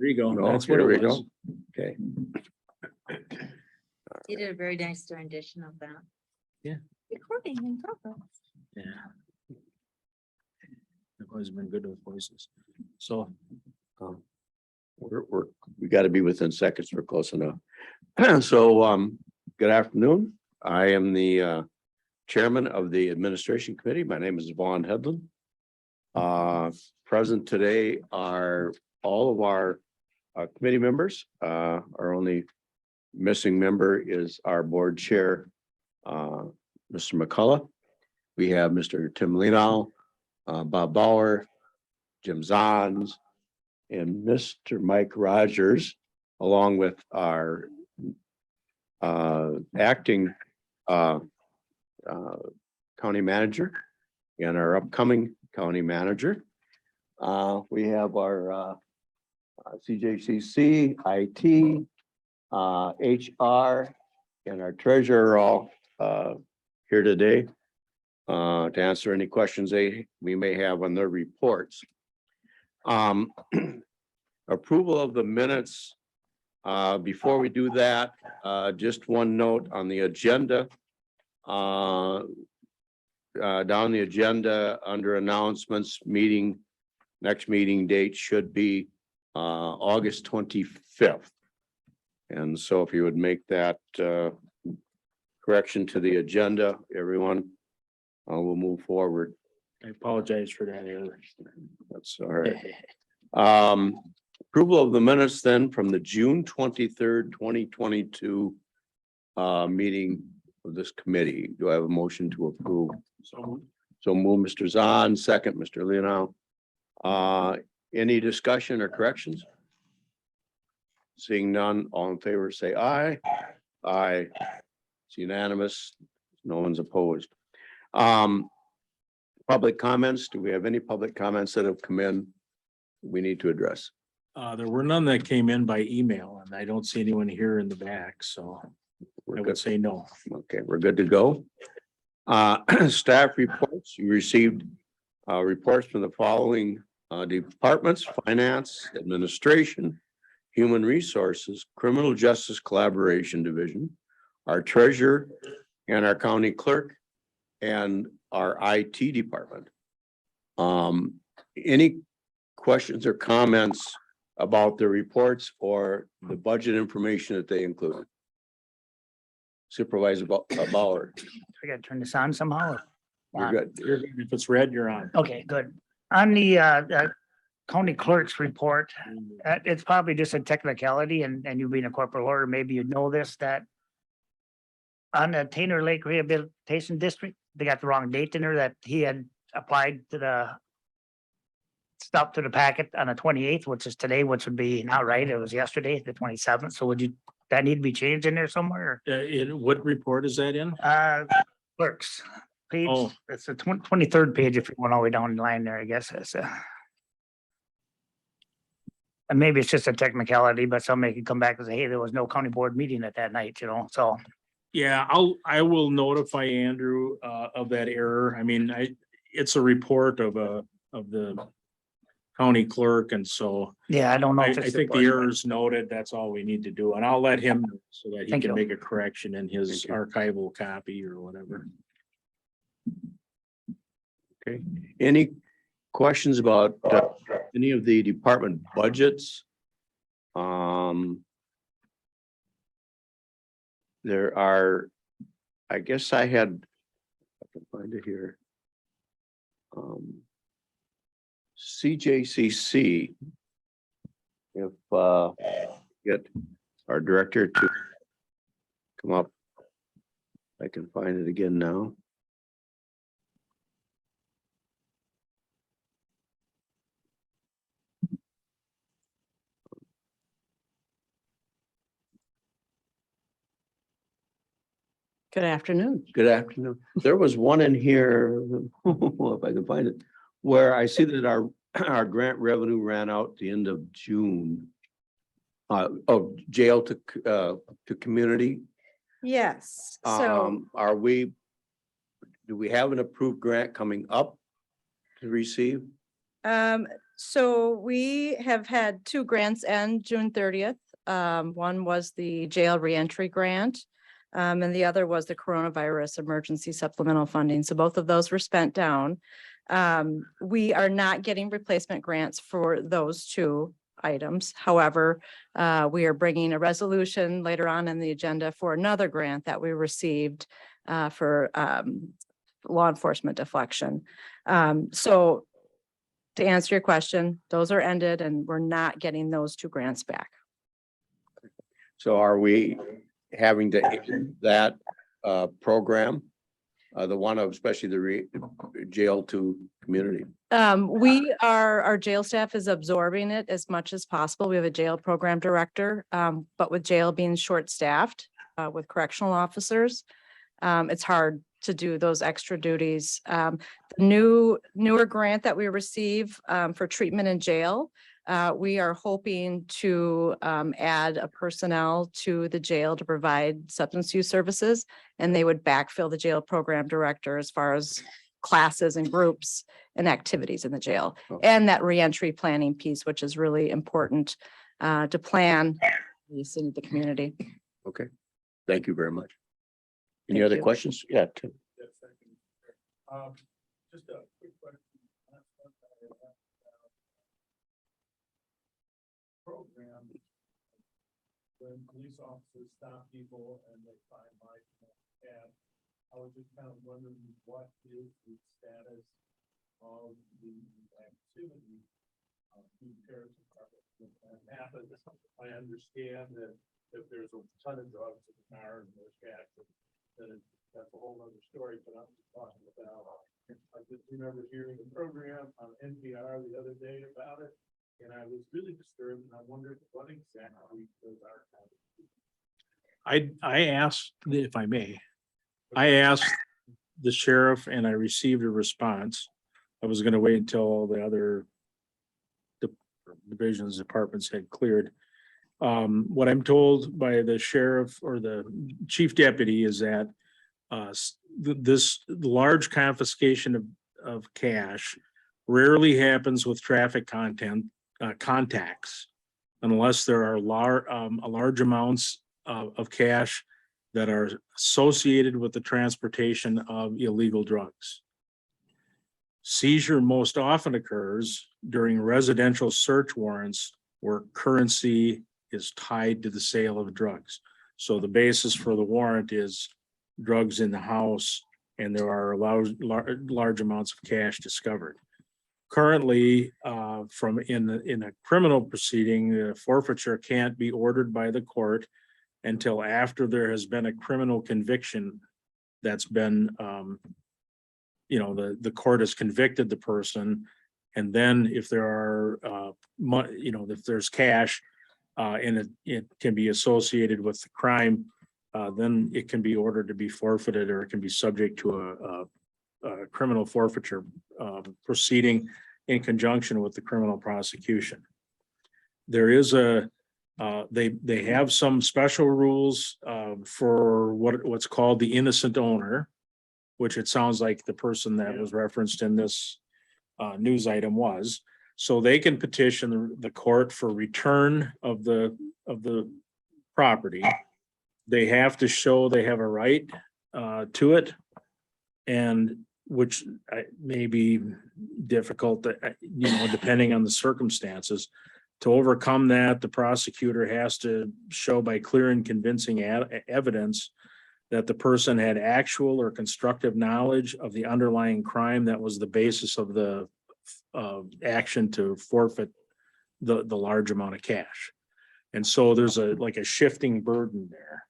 There you go. No, That's what here we it was. go. Okay. You did a very nice rendition of that. Yeah. Recording in progress. Yeah. I've always been good with voices. So, We got to be within seconds. We're close enough. So, good afternoon. I am the chairman of the administration committee. My name is Vaughn Hedlund. Present today are all of our committee members. Our only missing member is our board chair, Mr. McCullough. We have Mr. Tim Lenow, Bob Bauer, Jim Zahns, and Mr. Mike Rogers, along with our acting county manager and our upcoming county manager. We have our CJCC, IT, HR, and our treasurer all here today to answer any questions we may have on their reports. Approval of the minutes. Before we do that, just one note on the agenda. Down the agenda under announcements, next meeting date should be August 25th. And so if you would make that correction to the agenda, everyone, we'll move forward. I apologize for that error. That's all right. Approval of the minutes then from the June 23rd, 2022 meeting of this committee. Do I have a motion to approve? So move Mr. Zahn, second Mr. Lenow. Any discussion or corrections? Seeing none, all in favor, say aye. Aye. It's unanimous. No one's opposed. Public comments. Do we have any public comments that have come in we need to address? There were none that came in by email, and I don't see anyone here in the back, so We're I good. would say no. Okay, we're good to go. Staff reports. You received reports from the following departments: finance, administration, human resources, criminal justice collaboration division, our treasurer, and our county clerk, and our IT department. Any questions or comments about the reports or the budget information that they included? Supervisor Bauer. I gotta turn this on somehow. You're good. You're good. If it's red, you're on. Okay, good. On the county clerk's report, it's probably just a technicality and you being a corporal lawyer, maybe you know this, that on the Taylor Lake Rehabilitation District, they got the wrong date in there, that he had applied to the stuff to the packet on the 28th, which is today, which would be not right. It was yesterday, the 27th. So that need to be changed in there somewhere? What report is that in? Clerks page, Oh. it's the 23rd page if you went all the way down the line there, I guess. It's and maybe it's just a technicality, but somebody could come back and say, hey, there was no county board meeting at that night, so. Yeah, I will notify Andrew of that error. I mean, it's a report of the county clerk, and so Yeah, I don't know. I if it's think the important. error is noted. That's all we need to do, and I'll let him know so that he Thank can you. make a correction in his Thank archival copy or whatever. Okay, any questions about any of the department budgets? There are, I guess I can find it here. CJCC. If get our director to come up. I can find it again now. Good afternoon. Good afternoon. There was one in here, if I can find it, where I see that our grant revenue ran out the end of June. Jail to community. Yes, so Do we have an approved grant coming up to receive? So we have had two grants end June 30th. One was the jail reentry grant. And the other was the coronavirus emergency supplemental funding. So both of those were spent down. We are not getting replacement grants for those two items. However, we are bringing a resolution later on in the agenda for another grant that we received for law enforcement deflection. So to answer your question, those are ended and we're not getting those two grants back. So are we having to end that program? The one of especially the jail to community? Our jail staff is absorbing it as much as possible. We have a jail program director, but with jail being short-staffed with correctional officers, it's hard to do those extra duties. The newer grant that we receive for treatment in jail, we are hoping to add a personnel to the jail to provide substance use services, and they would backfill the jail program director as far as classes and groups and activities in the jail. Oh. And that reentry planning piece, which is really important to plan release into the community. Okay, thank you very much. Any Thank other you. questions? Yeah, Tim. Just a quick question. Program. When police officers stop people and they find life in a cab, I was just kind of wondering what is the status of the activity of the sheriff's department when that happens. I understand that if there's a ton of drugs in the car and there's gas, then that's a whole other story, but I'm just talking about, I just remember hearing a program on NPR the other day about it, and I was really disturbed, and I wondered what exactly those are. I asked, if I may, I asked the sheriff and I received a response. I was gonna wait until all the other divisions, departments had cleared. What I'm told by the sheriff or the chief deputy is that this large confiscation of cash rarely happens with traffic contacts unless there are large amounts of cash that are associated with the transportation of illegal drugs. Seizure most often occurs during residential search warrants where currency is tied to the sale of drugs. So the basis for the warrant is drugs in the house, and there are large amounts of cash discovered. Currently, in a criminal proceeding, the forfeiture can't be ordered by the court until after there has been a criminal conviction that's been, the court has convicted the person. And then if there are, if there's cash and it can be associated with the crime, then it can be ordered to be forfeited, or it can be subject to a criminal forfeiture proceeding in conjunction with the criminal prosecution. There is they have some special rules for what's called the innocent owner, which it sounds like the person that was referenced in this news item was. So they can petition the court for return of the property. They have to show they have a right to it, and which may be difficult, depending on the circumstances. To overcome that, the prosecutor has to show by clear and convincing evidence that the person had actual or constructive knowledge of the underlying crime that was the basis of the action to forfeit the large amount of cash. And so there's a shifting burden there.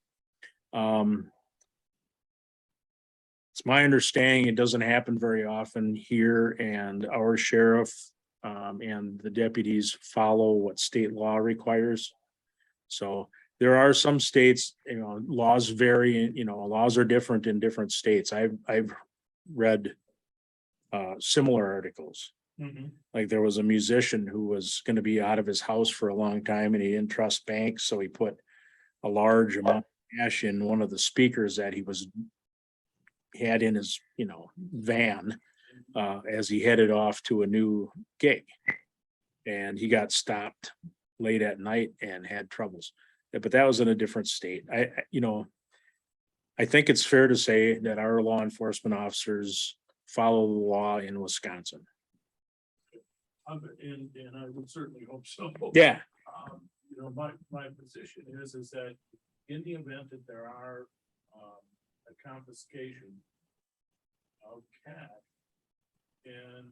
It's my understanding it doesn't happen very often here, and our sheriff and the deputies follow what state law requires. So there are some states, laws vary, laws are different in different states. I've read similar articles. Like there was a musician who was going to be out of his house for a long time and he didn't trust banks, so he put a large amount of cash in one of the speakers that he had in his van as he headed off to a new gig. And he got stopped late at night and had troubles. But that was in a different state. I think it's fair to say that our law enforcement officers follow the law in Wisconsin. And I would certainly hope so. Yeah. My position is that in the event that there are, a confiscation of cash and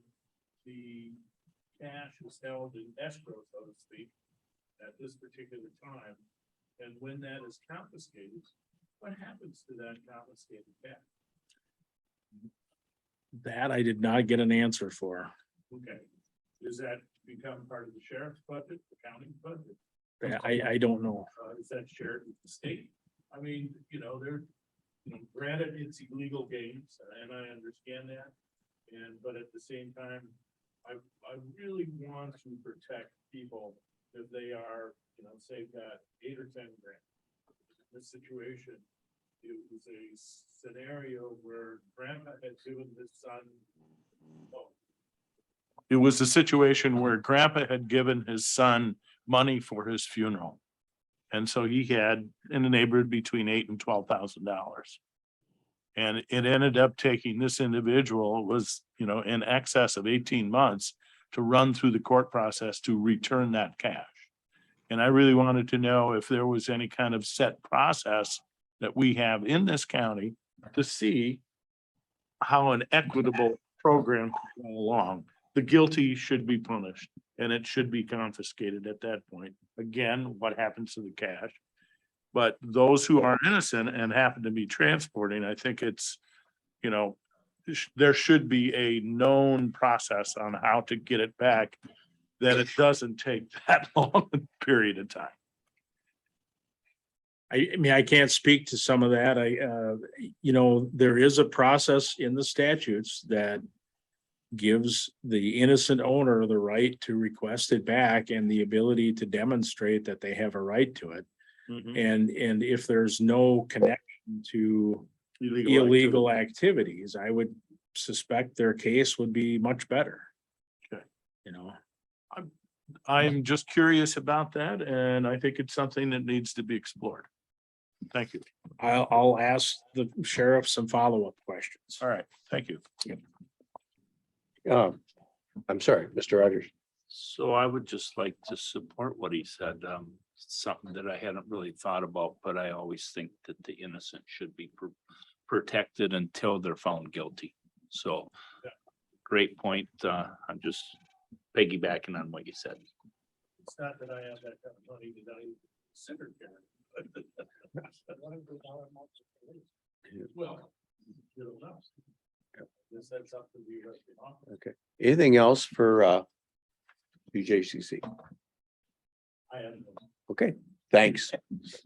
the cash is held in escrow, so to speak, at this particular time, and when that is confiscated, what happens to that confiscated cash? That I did not get an answer for. Okay, does that become part of the sheriff's budget, the county's budget? I don't know. Is that shared with the state? I mean, granted, it's illegal games, and I understand that. But at the same time, I really want to protect people if they are, say, got 8 or 10 grand. In this situation, it was a scenario where grandpa had given his son. It was a situation where grandpa had given his son money for his funeral. And so he had in the neighborhood between $8,000 and $12,000. And it ended up taking this individual was, in excess of 18 months to run through the court process to return that cash. And I really wanted to know if there was any kind of set process that we have in this county to see how an equitable program can go along. The guilty should be punished and it should be confiscated at that point. Again, what happens to the cash? But those who are innocent and happen to be transporting, I think it's, there should be a known process on how to get it back, that it doesn't take that long a period of time. I mean, I can't speak to some of that. There is a process in the statutes that gives the innocent owner the right to request it back and the ability to demonstrate that they have a right to it. And if there's no connection to illegal activities, I would suspect their case would be much better. Okay. I'm I'm just curious about that, and I think it's something that needs to be explored. Thank you. I'll ask the sheriff some follow-up questions. All right, thank you. I'm sorry, Mr. Rogers. So I would just like to support what he said, something that I hadn't really thought about, but I always think that the innocent should be protected until they're found guilty. So great point. I'm just piggybacking on what you said. It's not that I have that kind of money that I consider carrying. Well, you don't know. Guess that's up to the arresting officer. Okay. Anything else for BJCC? I have no. Okay, thanks.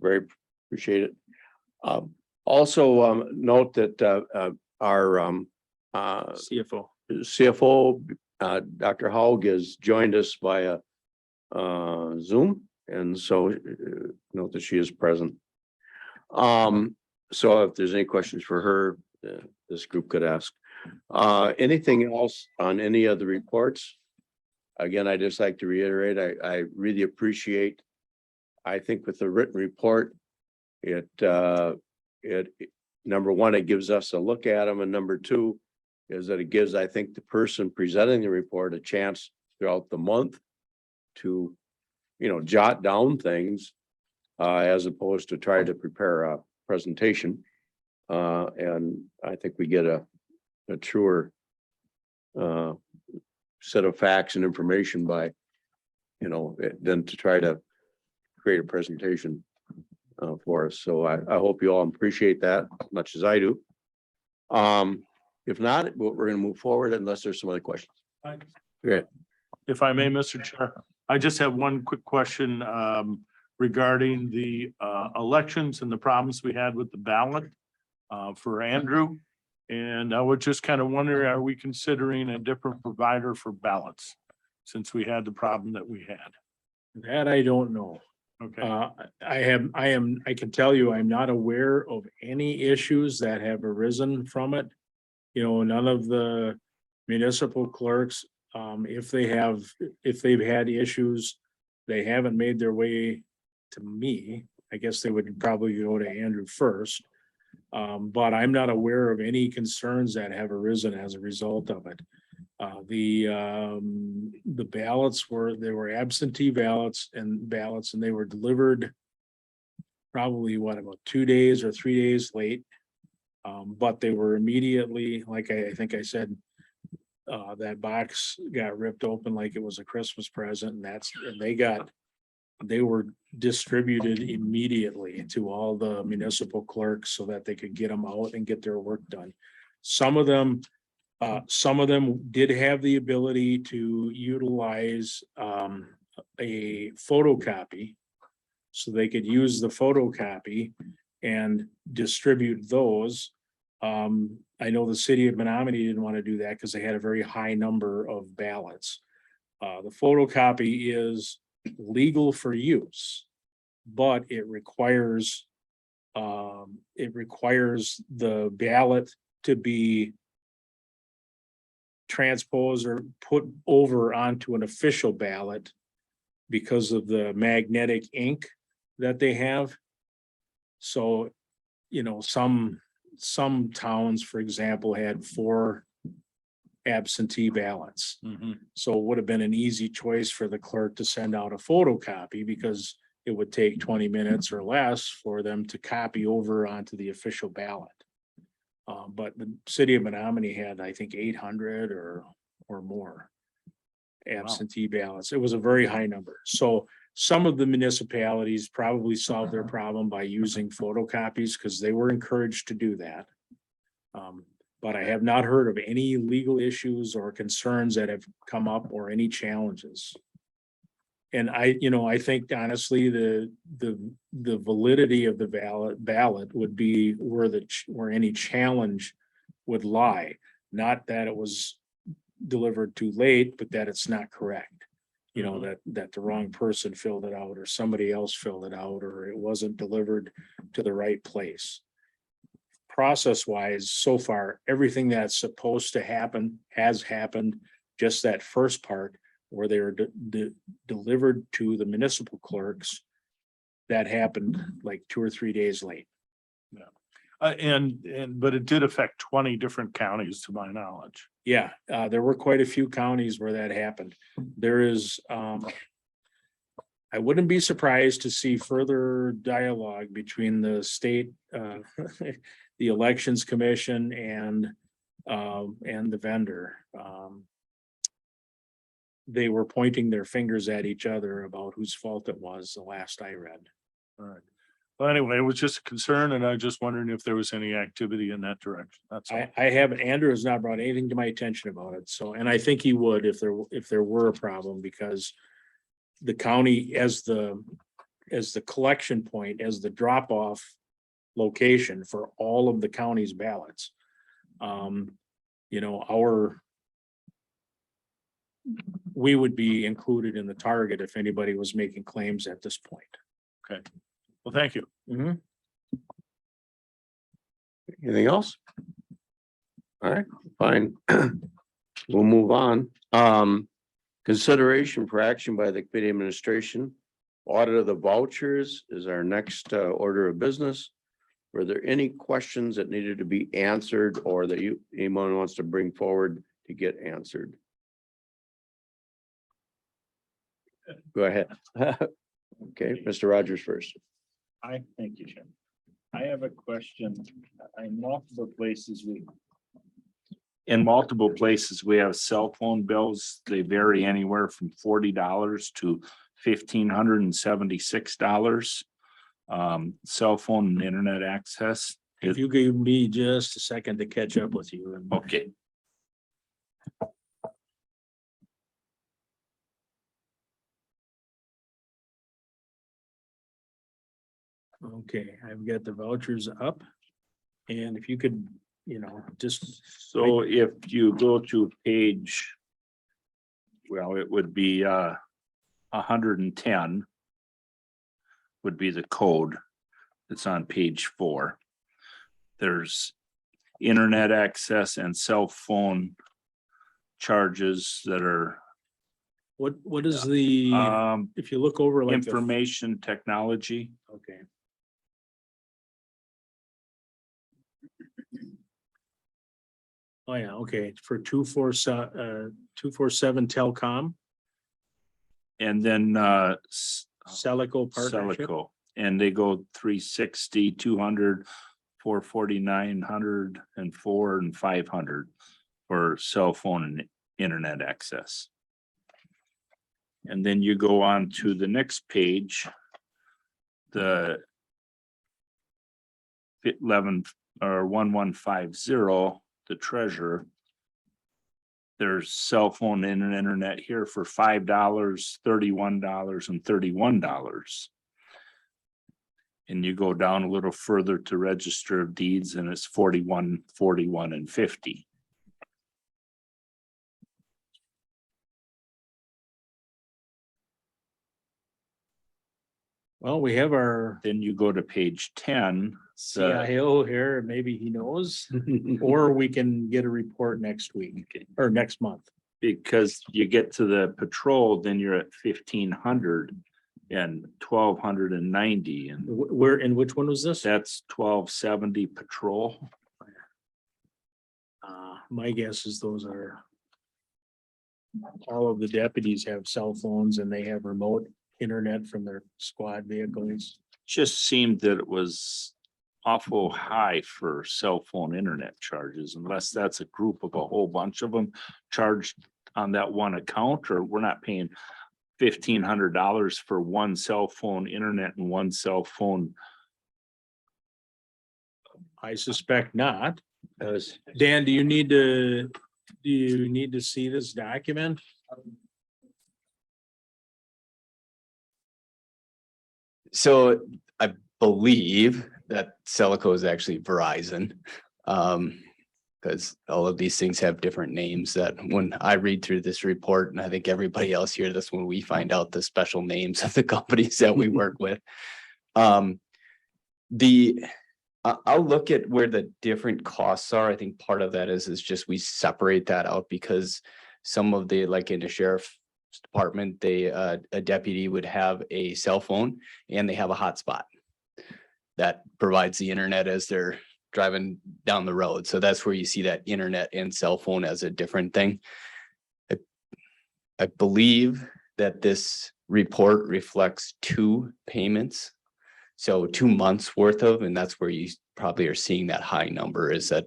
Very appreciate it. Also, note that our CFO. CFO, Dr. Haug has joined us via Zoom, and so note that she is present. So if there's any questions for her, this group could ask. Anything else on any of the reports? Again, I just like to reiterate, I really appreciate, I think with the written report, it number one, it gives us a look at them, and number two is that it gives, I think, the person presenting the report a chance throughout the month to, jot down things as opposed to try to prepare a presentation. And I think we get a truer set of facts and information by, than to try to create a presentation for us. So I hope you all appreciate that as much as I do. If not, we're going to move forward unless there's some other questions. Great. If I may, Mr. Chair, I just have one quick question regarding the elections and the problems we had with the ballot for Andrew. And I would just kind of wonder, are we considering a different provider for ballots since we had the problem that we had? That I don't know. Okay, I can tell you, I'm not aware of any issues that have arisen from it. None of the municipal clerks If they've had issues, they haven't made their way to me. I guess they would probably go to Andrew first. But I'm not aware of any concerns that have arisen as a result of it. The ballots they were absentee ballots and they were delivered probably about 2 days or 3 days late. But they were immediately, like I think I said, that box got ripped open like it was a Christmas present, and they were distributed immediately to all the municipal clerks so that they could get them out and get their work done. Some of them did have the ability to utilize a photocopy. So they could use the photocopy and distribute those. I know the city of Menominee didn't want to do that because they had a very high number of ballots. The photocopy is legal for use, but it requires the ballot to be transposed or put over onto an official ballot because of the magnetic ink that they have. So, some towns, for example, had 4 absentee ballots. So it would have been an easy choice for the clerk to send out a photocopy because it would take 20 minutes or less for them to copy over onto the official ballot. But the city of Menominee had, I think, 800 or more absentee ballots. It was a very high number. So some of the municipalities probably solved their problem by using photocopies because they were encouraged to do that. But I have not heard of any legal issues or concerns that have come up or any challenges. And I think honestly, the validity of the ballot would be where any challenge would lie. Not that it was delivered too late, but that it's not correct. That the wrong person filled it out or somebody else filled it out, or it wasn't delivered to the right place. Process wise, so far, everything that's supposed to happen has happened. Just that first part where they were delivered to the municipal clerks, that happened like 2 or 3 days late. But it did affect 20 different counties to my knowledge. Yeah, there were quite a few counties where that happened. There is, I wouldn't be surprised to see further dialogue between the state, the elections commission and the vendor. They were pointing their fingers at each other about whose fault it was, the last I read. All right. Well, anyway, it was just a concern and I was just wondering if there was any activity in that direction. That's all. I haven't, Andrew has not brought anything to my attention about it. So, and I think he would if there were a problem, because the county as the collection point, as the drop off location for all of the county's ballots. We would be included in the target if anybody was making claims at this point. Okay. Well, thank you. Anything else? All right, fine. We'll move on. Consideration for action by the committee administration. Audit of the vouchers is our next order of business. Were there any questions that needed to be answered or that anyone wants to bring forward to get answered? Go ahead. Okay, Mr. Rogers first. Thank you, Jim. I have a question. In multiple places, we have cell phone bills. They vary anywhere from $40 to $1,576. Cell phone and internet access. If you give me just a second to catch up with you. Okay. Okay, I've got the vouchers up. And if you could, just. So if you go to page, well, it would be 110 would be the code that's on page 4. There's internet access and cell phone charges that are What is the, if you look over like the, information technology. okay. Oh, yeah, okay, for 247 telecom, And then Celico partnership. Celico, and they go 360, 200, 449, 100, and 4 and 500 for cell phone and internet access. And then you go on to the next page, the 11 or 1150, the treasurer. There's cell phone and internet here for $5, $31, and $31. And you go down a little further to register of deeds and it's 41, 41, and 50. Well, we have our Then you go to page 10. CIO here, maybe he knows, or we can get a report next week or next month. Because you get to the patrol, then you're at 1,500 and 1,290, and Where, and which one was this? that's 1,270 patrol. My guess is those are all of the deputies have cell phones and they have remote internet from their squad vehicles. Just seemed that it was awful high for cell phone internet charges, unless that's a group of a whole bunch of them charged on that one account, or we're not paying $1,500 for one cell phone internet and one cell phone. I suspect not. Dan, do you need to see this document? So I believe that Celico is actually Verizon. Because all of these things have different names that when I read through this report, and I think everybody else here, that's when we find out the special names of the companies that we work with. I'll look at where the different costs are. I think part of that is just we separate that out because some of the, like in the sheriff's department, a deputy would have a cell phone and they have a hotspot that provides the internet as they're driving down the road. So that's where you see that internet and cell phone as a different thing. I believe that this report reflects 2 payments. So 2 months worth of, and that's where you probably are seeing that high number, is that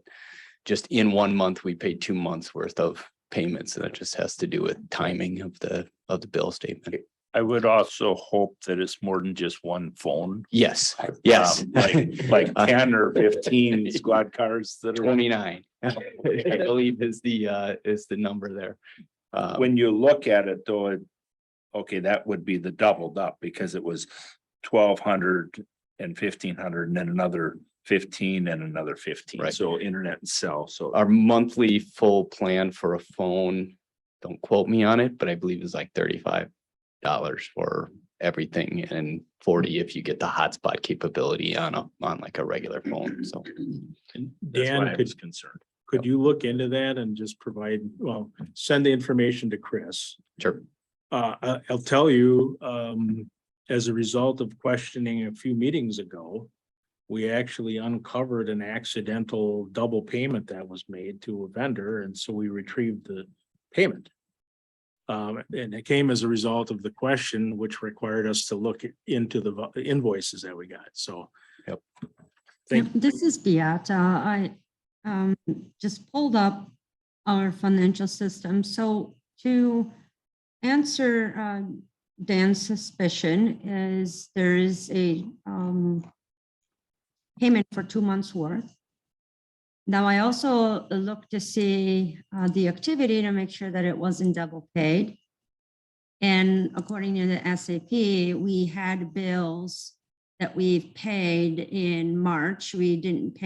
just in 1 month, we paid 2 months worth of payments. And that just has to do with timing of the bill statement. I would also hope that it's more than just one phone. Yes, yes. Like 10 or 15 squad cars that are. 29, I believe is the number there. When you look at it though, okay, that would be the doubled up because it was 1,200 and 1,500 and then another 15 and another 15. Right. So internet and cell. So Our monthly full plan for a phone, don't quote me on it, but I believe is like $35 for everything and 40 if you get the hotspot capability on like a regular phone. So that's why Dan, I was concerned. could you look into that and just provide, well, send the information to Chris? sure. I'll tell you, as a result of questioning a few meetings ago, we actually uncovered an accidental double payment that was made to a vendor, and so we retrieved the payment. And it came as a result of the question, which required us to look into the invoices that we got, so. Yep. Thank, This is Beata. I just pulled up our financial system. So to answer Dan's suspicion is there is a payment for 2 months worth. Now, I also looked to see the activity to make sure that it wasn't double paid. And according to the SAP, we had bills that we've paid in March. We didn't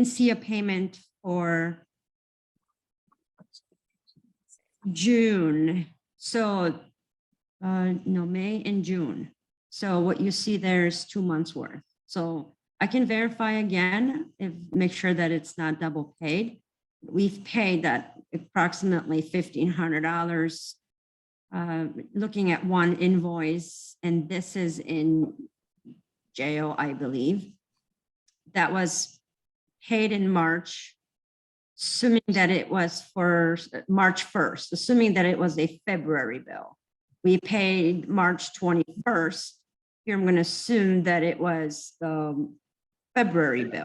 see a payment for June. So, no, May and June. So what you see there is 2 months worth. So I can verify again, make sure that it's not double paid. we've paid that approximately $1,500. Looking at one invoice, and this is in jail, I believe. That was paid in March, assuming that it was for March 1st, assuming that it was a February bill. We paid March 21st. Here, I'm going to assume that it was the February bill.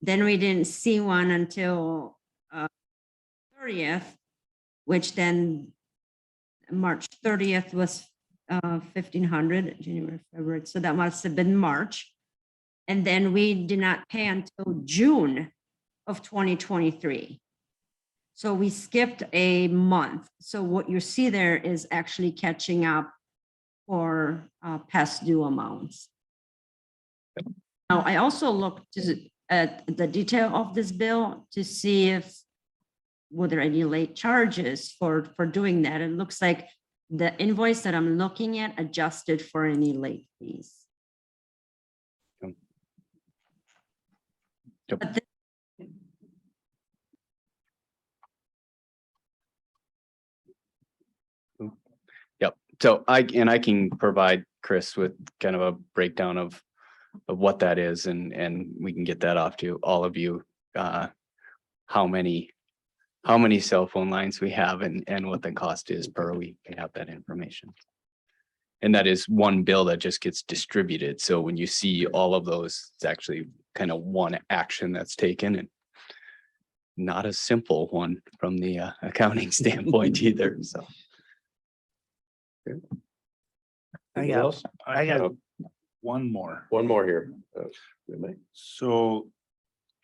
Then we didn't see one until 30th, which then March 30th was 1,500, January, February. So that must have been March. And then we did not pay until June of 2023. So we skipped a month. So what you see there is actually catching up for past due amounts. Now, I also looked at the detail of this bill to see if were there any late charges for doing that. It looks like the invoice that I'm looking at adjusted for any late fees. Yep. But Yep. So I can provide Chris with kind of a breakdown of what that is, and we can get that off to all of you. How many cell phone lines we have and what the cost is per week. We have that information. And that is one bill that just gets distributed. So when you see all of those, it's actually kind of one action that's taken, and not a simple one from the accounting standpoint either. So. Anything else? I got- have one more. One more here. We may. So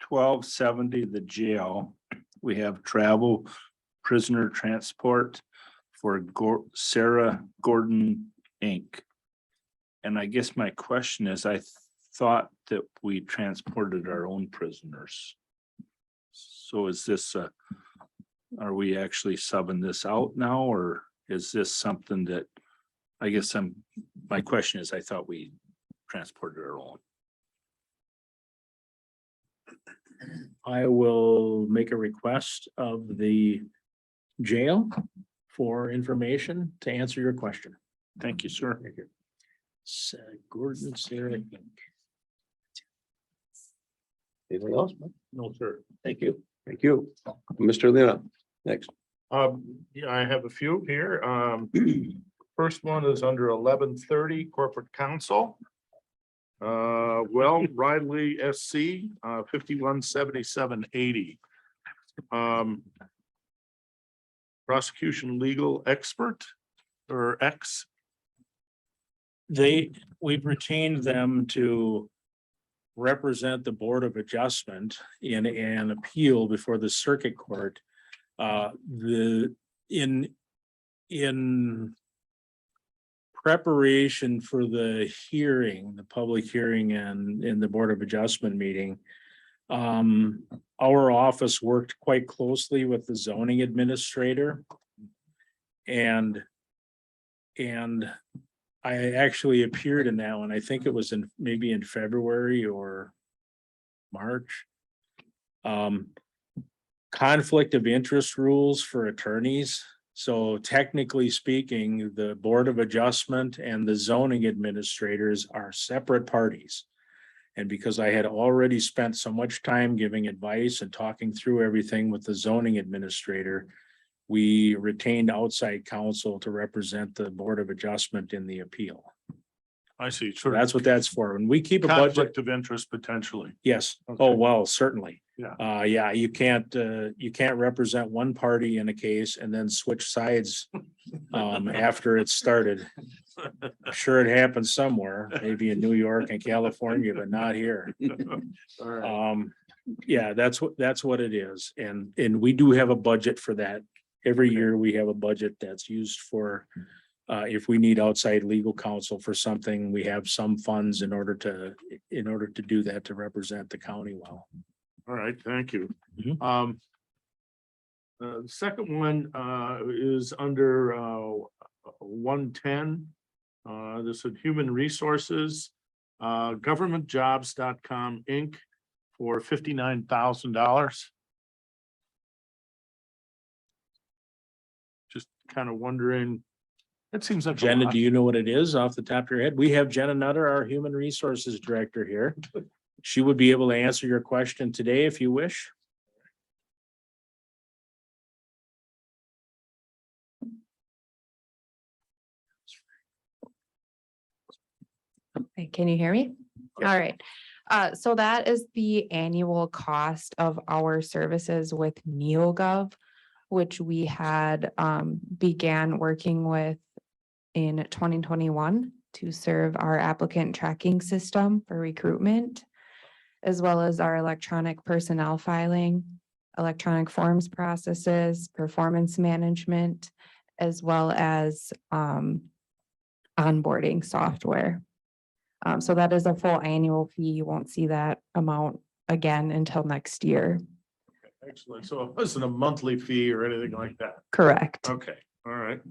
1270, the jail, we have travel prisoner transport for Sarah Gordon Inc. And I guess my question is, I thought that we transported our own prisoners. So is this, are we actually subbing this out now, or is this something that, I guess my question is, I thought we transported our own. I will make a request of the jail for information to answer your question. Thank you, sir. Gordon, Sarah. Inc. Anything else? No, sir. Thank you. Thank you. Mr. Lena, next. Yeah, I have a few here. First one is under 1130 corporate counsel. Well, Riley SC, 517780. Prosecution legal expert or X. We've retained them to represent the Board of Adjustment in an appeal before the circuit court. In preparation for the hearing, the public hearing and in the Board of Adjustment meeting, our office worked quite closely with the zoning administrator. And I actually appeared in that one. I think it was maybe in February or March. Conflict of interest rules for attorneys. So technically speaking, the Board of Adjustment and the zoning administrators are separate parties. And because I had already spent so much time giving advice and talking through everything with the zoning administrator, we retained outside counsel to represent the Board of Adjustment in the appeal. I see. So that's what that's for. When we keep a budget, Conflict of interest potentially. yes. Okay. Oh, well, certainly. Yeah. Yeah, you can't represent one party in a case and then switch sides after it's started. Sure, it happens somewhere, maybe in New York and California, but not here. All right. Yeah, that's what it is. And we do have a budget for that. Every year we have a budget that's used for if we need outside legal counsel for something, we have some funds in order to do that, to represent the county well. All right, thank you. Mhm. The second one is under 110. This is Human Resources, governmentjobs.com Inc. for $59,000. kind of wondering, it seems like a Jenna, lot. do you know what it is off the top of your head? We have Jenna Nutter, our Human Resources Director here. She would be able to answer your question today if you wish. Hey, can you hear me? All right. So that is the annual cost of our services with NeoGov, which we had began working with in 2021 to serve our applicant tracking system for recruitment, as well as our electronic personnel filing, electronic forms processes, performance management, as well as onboarding software. So that is a full annual fee. You won't see that amount again until next year. Excellent. So it wasn't a monthly fee or anything like that. Correct. Okay, all right.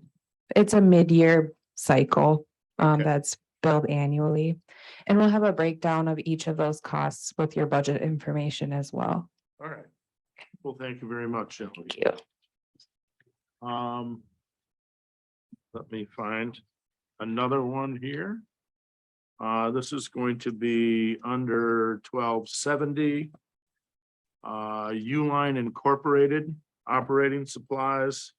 It's a mid-year cycle Okay. that's billed annually. And we'll have a breakdown of each of those costs with your budget information as well. All right. Well, thank you very much, Shelley. Thank you. Let me find another one here. This is going to be under 1270. Uline Incorporated operating supplies,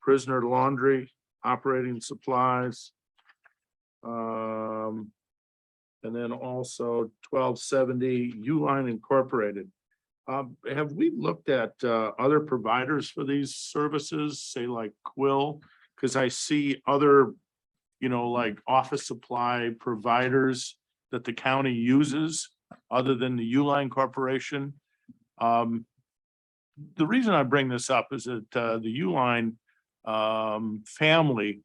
prisoner laundry operating supplies. And then also 1270 Uline Incorporated. Have we looked at other providers for these services, say like Quill? Because I see other, like office supply providers that the county uses other than the Uline Corporation. The reason I bring this up is that the Uline family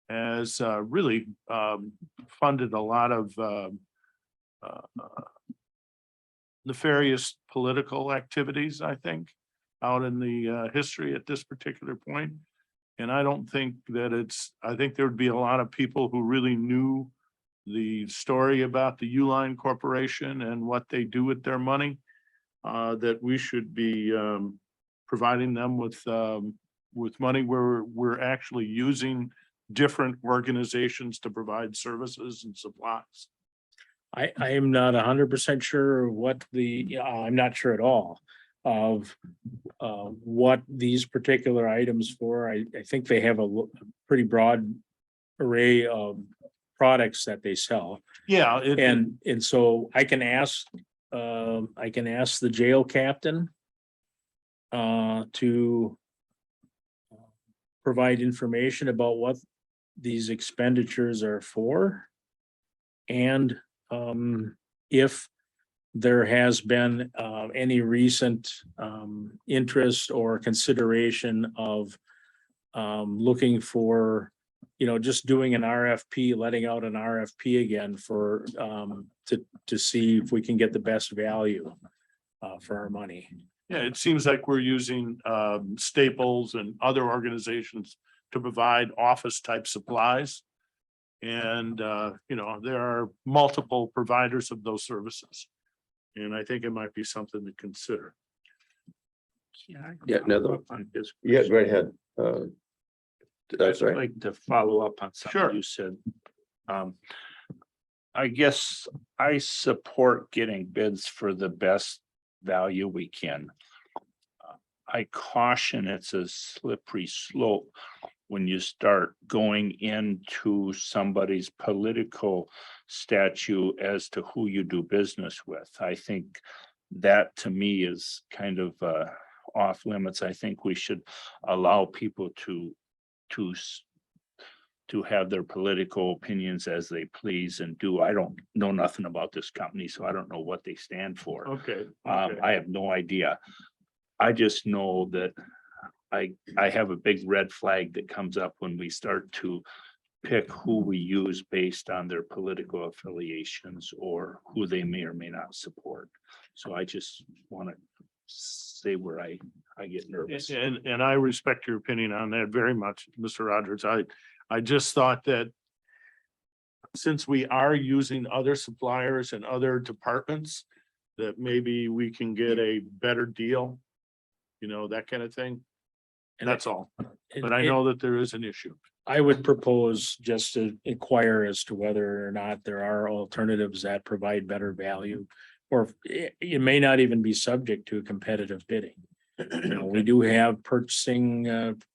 has really funded a lot of nefarious political activities, I think, out in the history at this particular point. And I don't think that I think there would be a lot of people who really knew the story about the Uline Corporation and what they do with their money, that we should be providing them with money where we're actually using different organizations to provide services and supplies. I am not 100% sure what I'm not sure at all of what these particular items for. I think they have a pretty broad array of products that they sell. Yeah. And so I can ask the jail captain to provide information about what these expenditures are for. And if there has been any recent interest or consideration of looking for, just doing an RFP, letting out an RFP again for to see if we can get the best value for our money. Yeah, it seems like we're using Staples and other organizations to provide office type supplies. And, there are multiple providers of those services. And I think it might be something to consider. Yeah, another, On his yeah, go ahead. That's I'd right. like to follow up on Sure. something you said. I guess I support getting bids for the best value we can. I caution it's a slippery slope when you start going into somebody's political statute as to who you do business with. I think that to me is kind of off limits. I think we should allow people to have their political opinions as they please and do. I don't know nothing about this company, so I don't know what they stand for. Okay. I have no idea. I just know that I have a big red flag that comes up when we start to pick who we use based on their political affiliations or who they may or may not support. So I just want to say where I get nervous. And I respect your opinion on that very much, Mr. Rogers. I just thought that since we are using other suppliers and other departments, that maybe we can get a better deal, that kind of thing. And That's all. it- But I it- know that there is an issue. I would propose just to inquire as to whether or not there are alternatives that provide better value. Or it may not even be subject to competitive bidding. You know, we do have purchasing,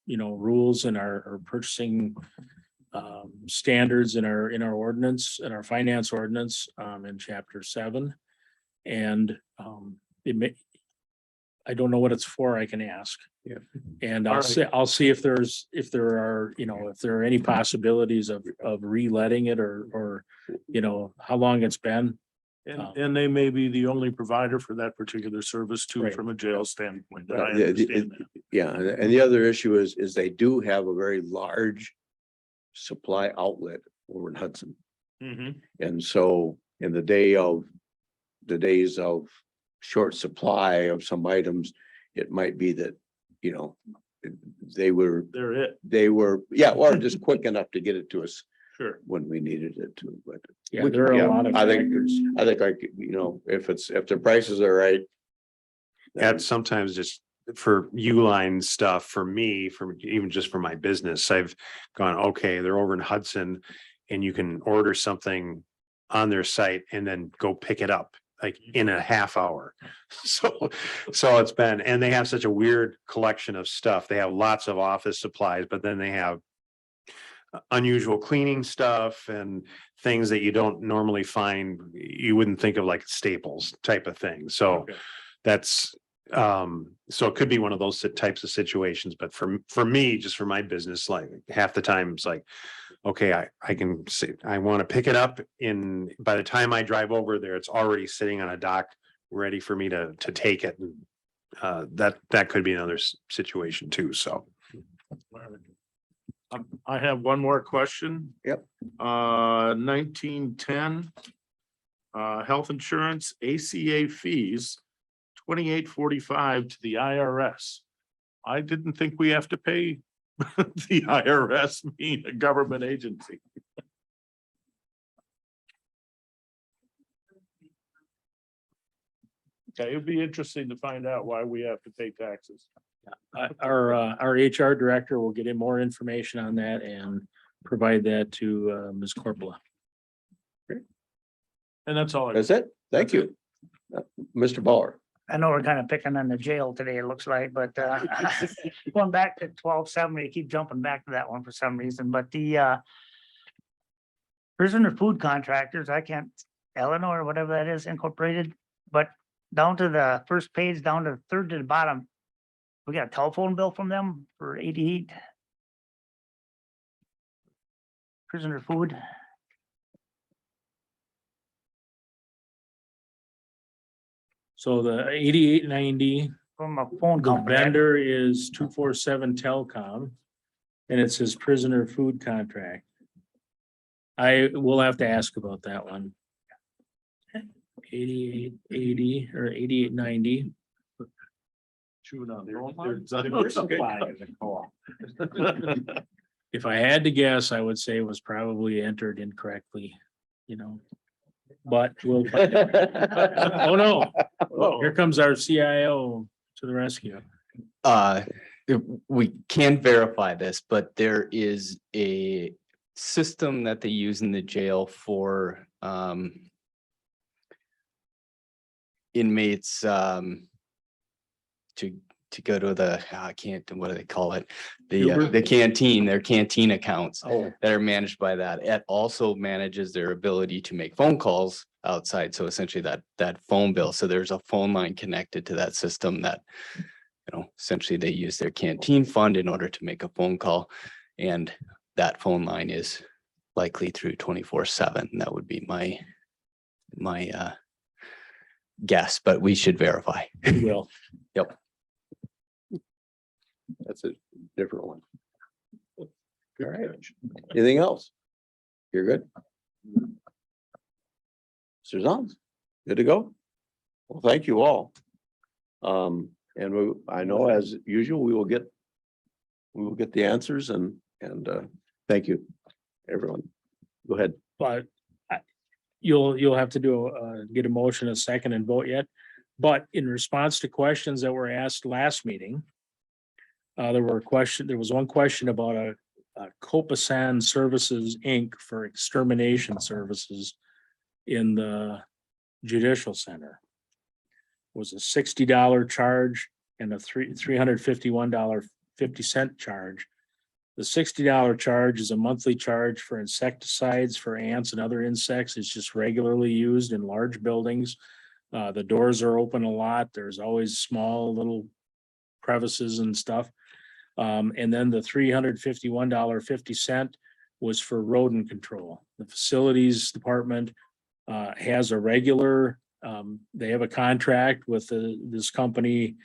rules in our purchasing. Standards in our ordinance, in our finance ordinance, in chapter 7. And it may. I don't know what it's for, I can ask. Yeah. And All right. I'll see if there are any possibilities of reletting it or, how long it's been. And they may be the only provider for that particular service too, Right. from a jail standpoint. I Right, yeah, understand that. Yeah, and the other issue is they do have a very large supply outlet over in Hudson. Mhm. And so in the days of short supply of some items, it might be that, they were, They're it, yeah, or just quick enough to get it to us sure. when we needed it to, but. Yeah, there are a lot of I think, factors. if the prices are right. That's sometimes just for Uline stuff for me, even just for my business, I've gone, okay, they're over in Hudson and you can order something on their site and then go pick it up like in a half hour. So it's been, and they have such a weird collection of stuff. They have lots of office supplies, but then they have unusual cleaning stuff and things that you don't normally find, you wouldn't think of like staples type of thing. So Okay. that's, so it could be one of those types of situations, but for me, just for my business, like half the time it's like, okay, I can say, I want to pick it up by the time I drive over there, it's already sitting on a dock, ready for me to take it. That could be another situation too, so. I have one more question. Yep. 1910. Health insurance ACA fees, 2845 to the IRS. I didn't think we have to pay the IRS, being a government agency. Okay, it'd be interesting to find out why we have to pay taxes. Our HR director will get in more information on that and provide that to Ms. Corpola. And that's all. That's it. Thank you. Mr. Bauer. I know we're kind of picking on the jail today, it looks like, but going back to 1270, keep jumping back to that one for some reason, but the prisoner food contractors, I can't, Eleanor, or whatever that is, Incorporated, but down to the first page, down to the third to the bottom, we got a telephone bill from them for 88. Prisoner food. So the 8890, From a phone the company. vendor is 247 Telecom. And it says prisoner food contract. I will have to ask about that one. 8880 or 8890. Chewing on their own If I had to guess, I would say it was probably entered incorrectly, But we'll. Oh, no. Here comes our CIO to the rescue. We can verify this, but there is a system that they use in the jail for inmates to go to the, I can't, what do they call it? The canteen, their canteen accounts Oh, that are managed by that. It also manages their ability to make phone calls outside. So essentially that phone bill. So there's a phone line connected to that system that, essentially they use their canteen fund in order to make a phone call. And that phone line is likely through 24/7. That would be my guess, but we should verify. we will. Yep. That's a different one. All right. Anything else? You're good? Mr. Zons, good to go? Well, thank you all. And I know as usual, we will get the answers and thank you, everyone. Go ahead. But you'll have to get a motion, a second and vote yet. But in response to questions that were asked last meeting, There was one question about a Copasan Services, Inc. for extermination services in the Judicial Center. Was a $60 charge and a $351.50 charge. The $60 charge is a monthly charge for insecticides for ants and other insects. It's just regularly used in large buildings. The doors are open a lot. There's always small little crevices and stuff. And then the $351.50 was for rodent control. The facilities department has a regular, they have a contract with this company.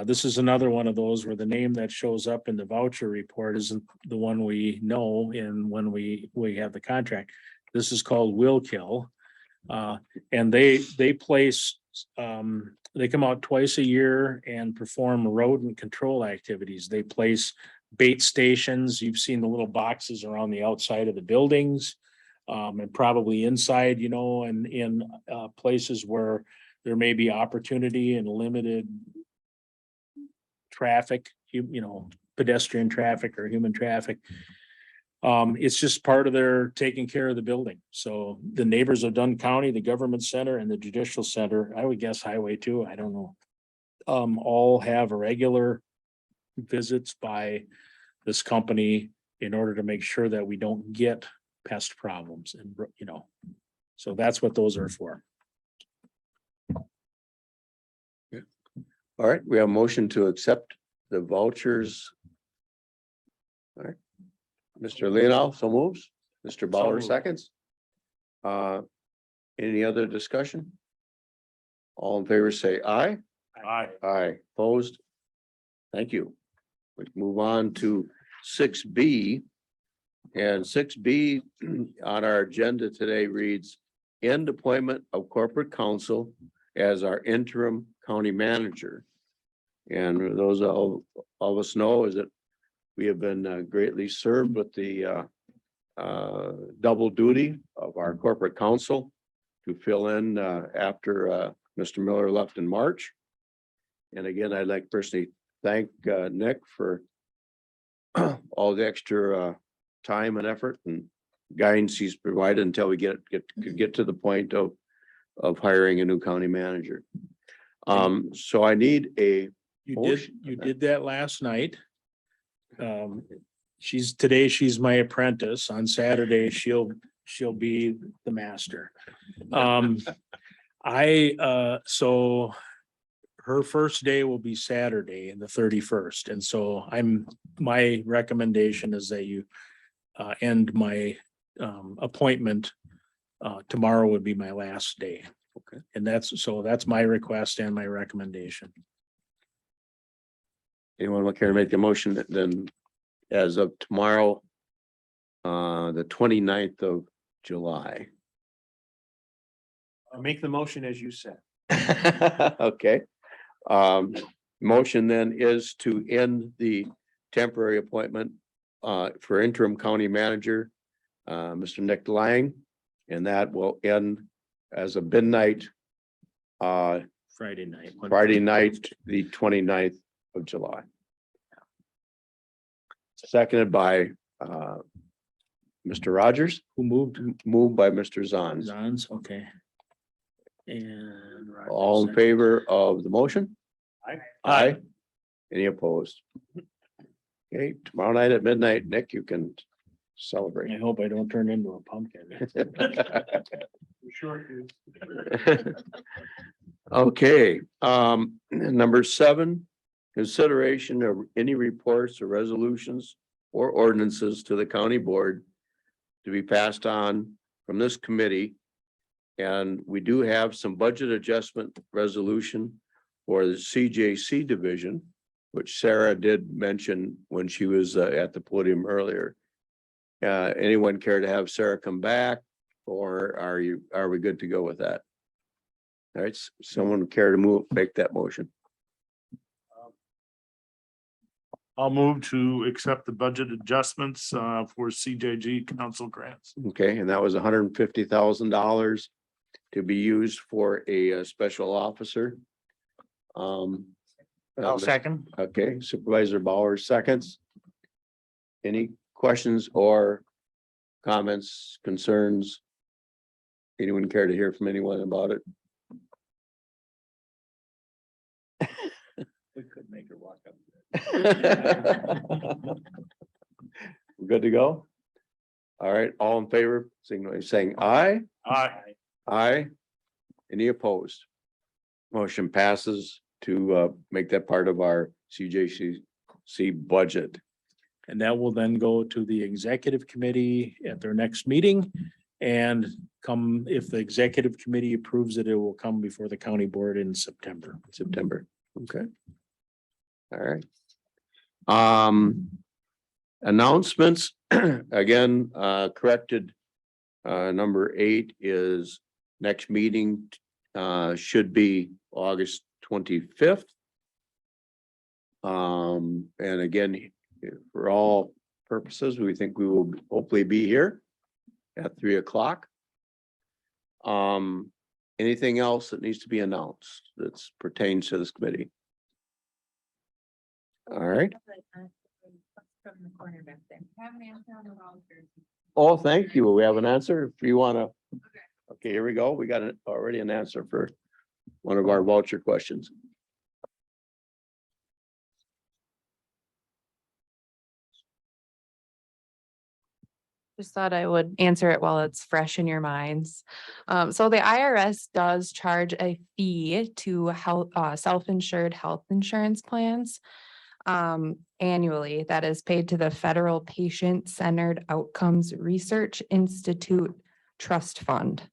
This is another one of those where the name that shows up in the voucher report isn't the one we know in when we have the contract. This is called Will Kill. And they place, they come out twice a year and perform rodent control activities. They place bait stations. You've seen the little boxes around the outside of the buildings. And probably inside, you know, and in places where there may be opportunity and limited traffic, you know, pedestrian traffic or human traffic. It's just part of their taking care of the building. So the neighbors of Dunn County, the government center and the judicial center, I would guess Highway 2, I don't know. All have regular visits by this company in order to make sure that we don't get pest problems and, you know, so that's what those are for. All right, we have a motion to accept the vouchers. All right. Mr. Leonow, so moves. Mr. Bauer moved. seconds. Any other discussion? All in favor, say aye. Aye. Aye, opposed? Thank you. We move on to 6B. And 6B on our agenda today reads, end appointment of corporate counsel as our interim county manager. And those all of us know is that we have been greatly served with the double duty of our corporate counsel to fill in after Mr. Miller left in March. And again, I'd like to personally thank Nick for all the extra time and effort and guidance he's provided until we get to the point of hiring a new county manager. So I need a You did that last night. She's my apprentice. On Saturday, she'll be the master. So her first day will be Saturday and the 31st. And so my recommendation is that you end my appointment. Tomorrow would be my last day. Okay. And that's my request and my recommendation. Anyone want care to make a motion that then as of tomorrow, the 29th of July. I'll make the motion as you said. Okay. Motion then is to end the temporary appointment for interim county manager, Mr. Nick Lang, and that will end as of midnight, Friday night. the 29th of July. Seconded by Mr. Rogers, Who moved? moved by Mr. Zons. Zons, okay. And. Rogers All in second. favor of the motion? Aye. Aye. Any opposed? Okay, tomorrow night at midnight, Nick, you can I celebrate. hope I don't turn into a pumpkin. Sure. Okay, number 7, consideration of any reports or resolutions or ordinances to the county board to be passed on from this committee. And we do have some budget adjustment resolution for the CJC division, which Sarah did mention when she was at the podium earlier. Anyone care to have Sarah come back, or are we good to go with that? All right, someone care to make that motion? I'll move to accept the budget adjustments for CJG council grants. Okay, and that was $150,000 to be used for a special officer. I'll second. Okay, Supervisor Bauer seconds. Any questions or comments, concerns? Anyone care to hear from anyone about it? We could make her walk up. We're good to go? All right, all in favor, signal by saying aye. Aye. Any opposed? Motion passes to make that part of our CJCC budget. And that will then go to the executive committee at their next meeting. And come, if the executive committee approves it, it will come before the county board in September. Okay. All right. Announcements, again, corrected. Number 8 is next meeting should be August 25th. And again, for all purposes, we think we will hopefully be here at 3 o'clock. Anything else that needs to be announced that pertains to this committee? All right. From the corner back there. Have an answer on the vouchers. Oh, thank you. We have an answer. If you want to. Okay, here we go. We got already an answer for one of our voucher questions. Just thought I would answer it while it's fresh in your minds. So the IRS does charge a fee to health, self-insured health insurance plans. Annually, that is paid to the Federal Patient-Centered Outcomes Research Institute Trust Fund.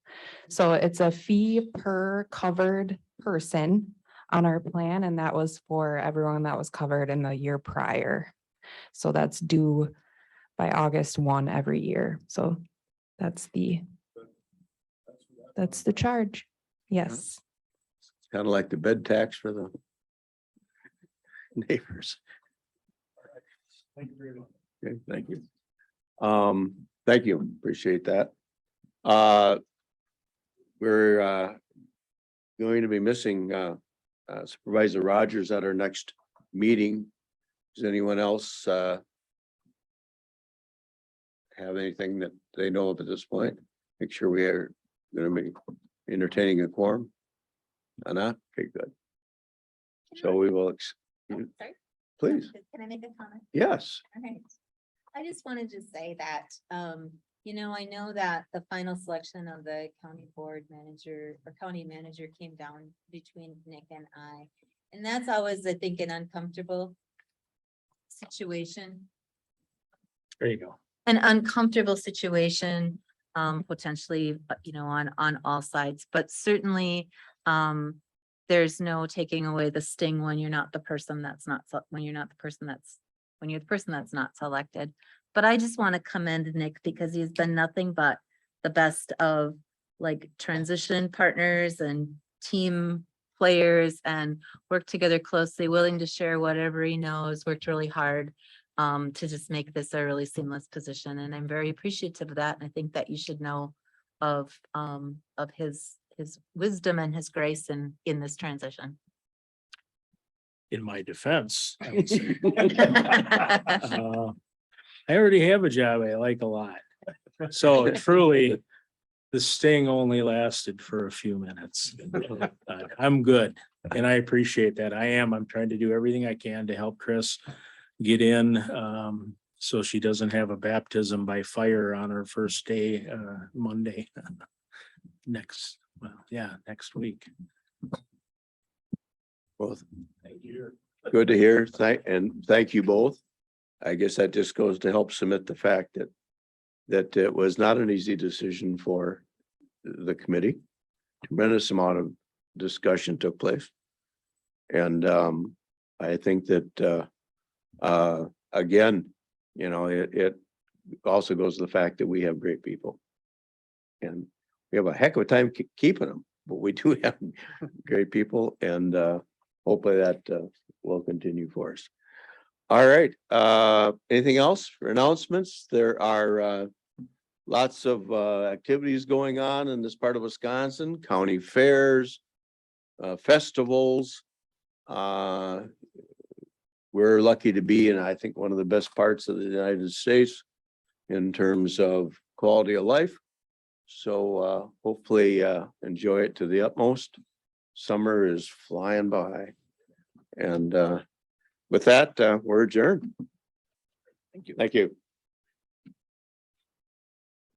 So it's a fee per covered person on our plan, and that was for everyone that was covered in the year prior. So that's due by August 1 every year. So that's the charge. Yes. Kind of like the bed tax for the neighbors. Okay, thank you. Thank you. Appreciate that. We're going to be missing Supervisor Rogers at our next meeting. Does anyone else have anything that they know of at this point? Make sure we are going to be entertaining a quorum. Anna, okay, good. So we will, Sorry, please, can I make a comment? yes. All right. I just wanted to say that, I know that the final selection of the county board manager or county manager came down between Nick and I. And that's always, I think, an uncomfortable situation, There you go. an uncomfortable situation, potentially, on all sides, but certainly, there's no taking away the sting when you're not the person that's not, when you're the person that's not selected. But I just want to commend Nick because he's been nothing but the best of like transition partners and team players and worked together closely, willing to share whatever he knows, worked really hard to just make this a really seamless position. And I'm very appreciative of that. And I think that you should know of his wisdom and his grace in this transition. In my defense, I would say. I already have a job I like a lot. So truly, the sting only lasted for a few minutes. I'm good and I appreciate that. I'm trying to do everything I can to help Chris get in so she doesn't have a baptism by fire on her first day, Monday. Next week. Well, good to hear. Thank you both. I guess that just goes to help cement the fact that it was not an easy decision for the committee. Tremendous amount of discussion took place. And I think that again, it also goes to the fact that we have great people. And we have a heck of a time keeping them, but we do have great people and hopefully that will continue for us. All right. Anything else for announcements? There are lots of activities going on in this part of Wisconsin, county fairs, festivals. We're lucky to be in, I think, one of the best parts of the United States in terms of quality of life. So hopefully enjoy it to the utmost. Summer is flying by. And with that, we're adjourned. Thank you. Thank you.